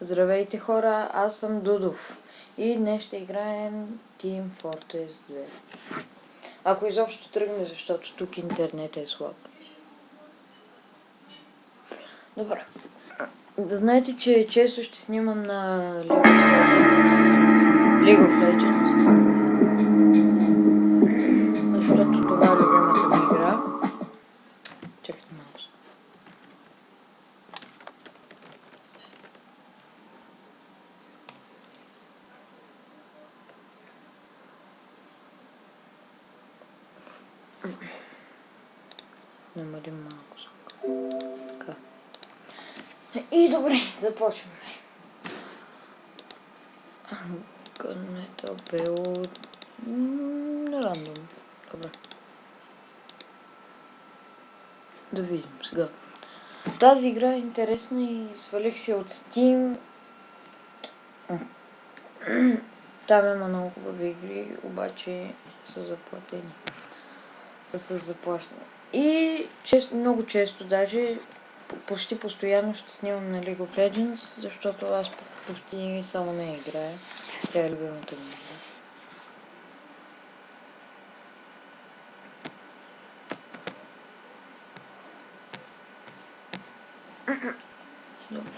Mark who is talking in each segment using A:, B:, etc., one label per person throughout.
A: Здравейте хора, аз съм Дудов и днес ще играем Team Fortress 2. Ако изобщо тръгне, защото тук интернет е слаб. Добре. Да знаете, че често ще снимам на League of Legends. Защото това е любимата ми игра. Чакайте малко. Намалим малко звук. Така. И добре, започваме. Гънето бело... рандом. Добре. Да видим сега. Тази игра е интересна и свалих се от Steam. Там има много хубави игри, обаче са заплатени. Са с заплащане. И много често, даже почти постоянно ще снимам на League of Legends, защото аз почти само не играя. Тя е любимата ми игра. Добре.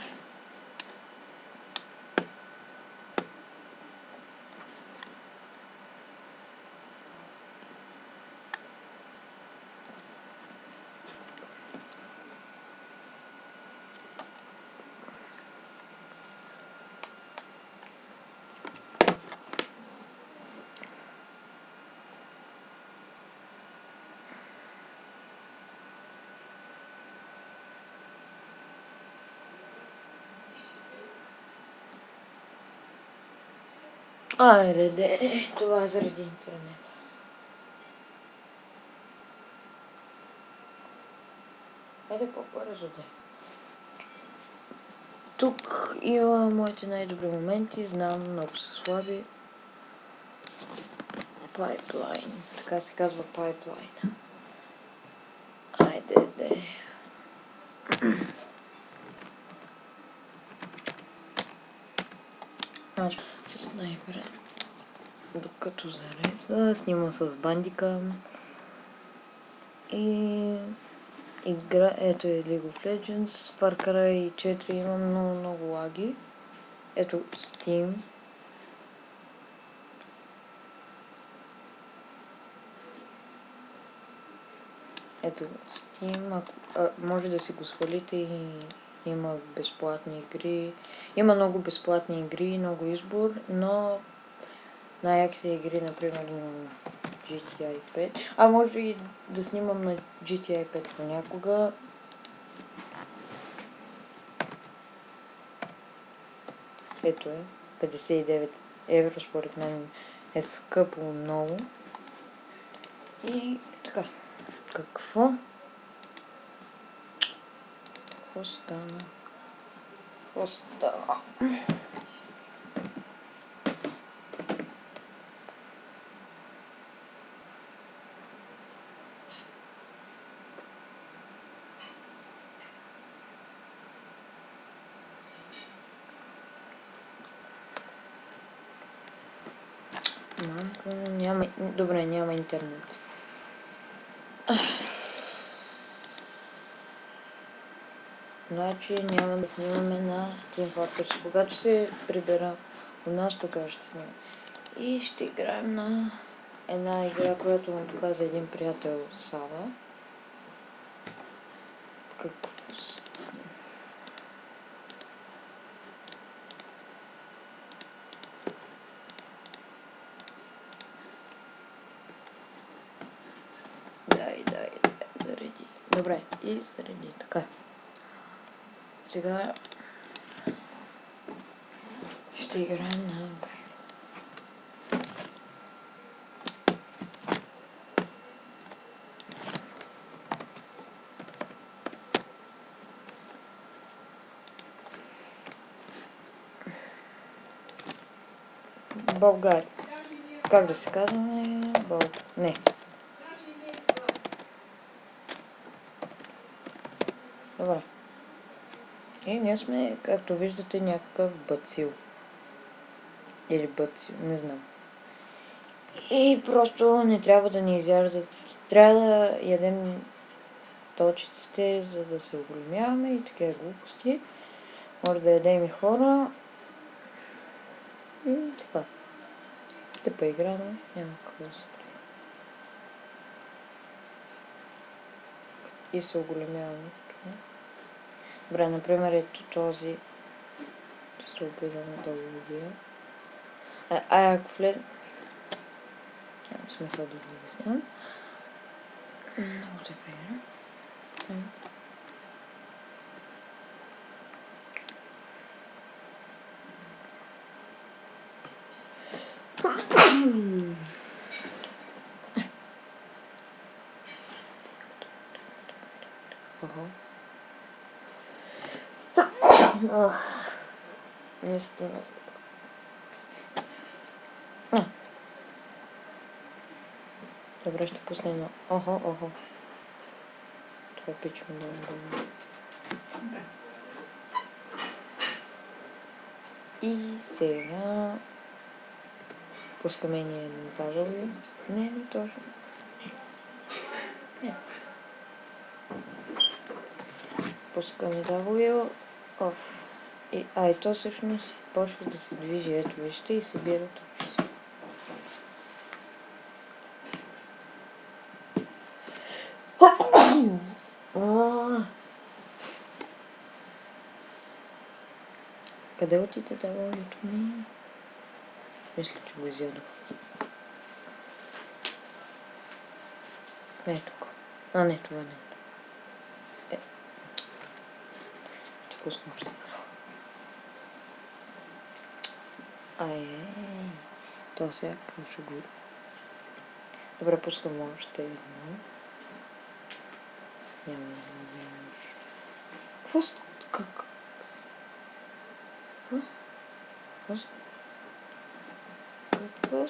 A: Айде, това е заради интернет. Айде по-бързо де. Тук има моите най-добри моменти, знам, много са слаби. Пайплайн, така се казва пайплайн. Айде де. С снайпера. Докато зарежда, снимам с бандикам. И игра, ето е League of Legends, Far Cry 4 има много лаги. Ето Steam. Ето Steam, може да си го свалите и има безплатни игри. Има много безплатни игри, много избор, но най-яките игри, например, на GTA 5. Може и да снимам на GTA 5 понякога. Ето е, 59 евро, според мен е скъпо много. И така, какво стана? Добре, няма интернет. Значи няма да снимаме на Team Fortress. Когато се прибера у нас, тогава ще снимаме. И ще играем на една игра, която му показа един приятел Сава. Зареди. Добре, и зареди. Така. Сега ще играем на... България. Как да се казваме? Не. Добре. И ние сме, както виждате, някакъв бацил. Или бацил, не знам. И просто не трябва да ни изяждат. Трябва да ядем точиците, за да се оголемяваме и такива глупости. Може да ядем и хора. И така. Тъпа игра, но няма какво да се прави. И се оголемяваме. Добре, например, ето този. Ще се опитаме да го убия. Ако влез... Няма смисъл да го обяснявам. Много тъпа игра. Наистина. Добре, ще пусна едно. Охо. Това пич ми дава добре. И сега... Пускаме ние едно W. Не точно. Не. Пускаме W. Оф. И то всъщност почва да се движи. Ето вижте и събира точно. Къде отиде W-то ми? Мисля, че го изядох. Ето го. Не, това не. Ще пусна още едно. Това сега как ще го... Добре, пускам още едно. Няма да го убием. Какво стана? Как? Какво стана? Какво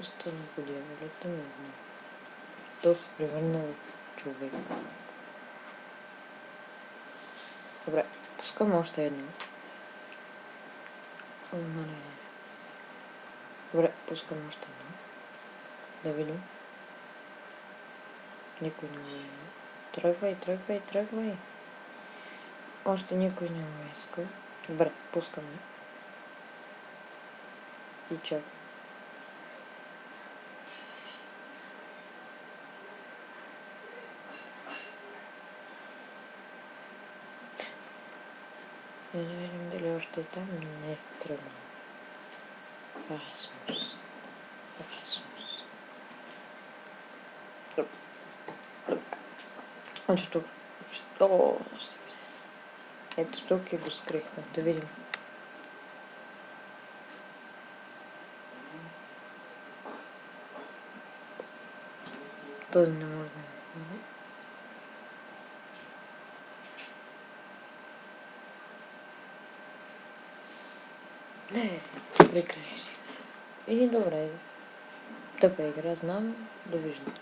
A: стана по дяволите? Не знам. То се превърна в човек. Добре, пускам още едно. Добре, пускам още едно. Да видим. Никой не го има. Тръгвай. Още никой не го иска. Добре, пускаме. И чакай. Да видим дали още е там. Не, тръгна. Расмус. Ето тук. Ето тук и го скрихме. Да видим. Този не може да види. Не, прекрати. И добре. Тъпа игра, знам. Довиждане.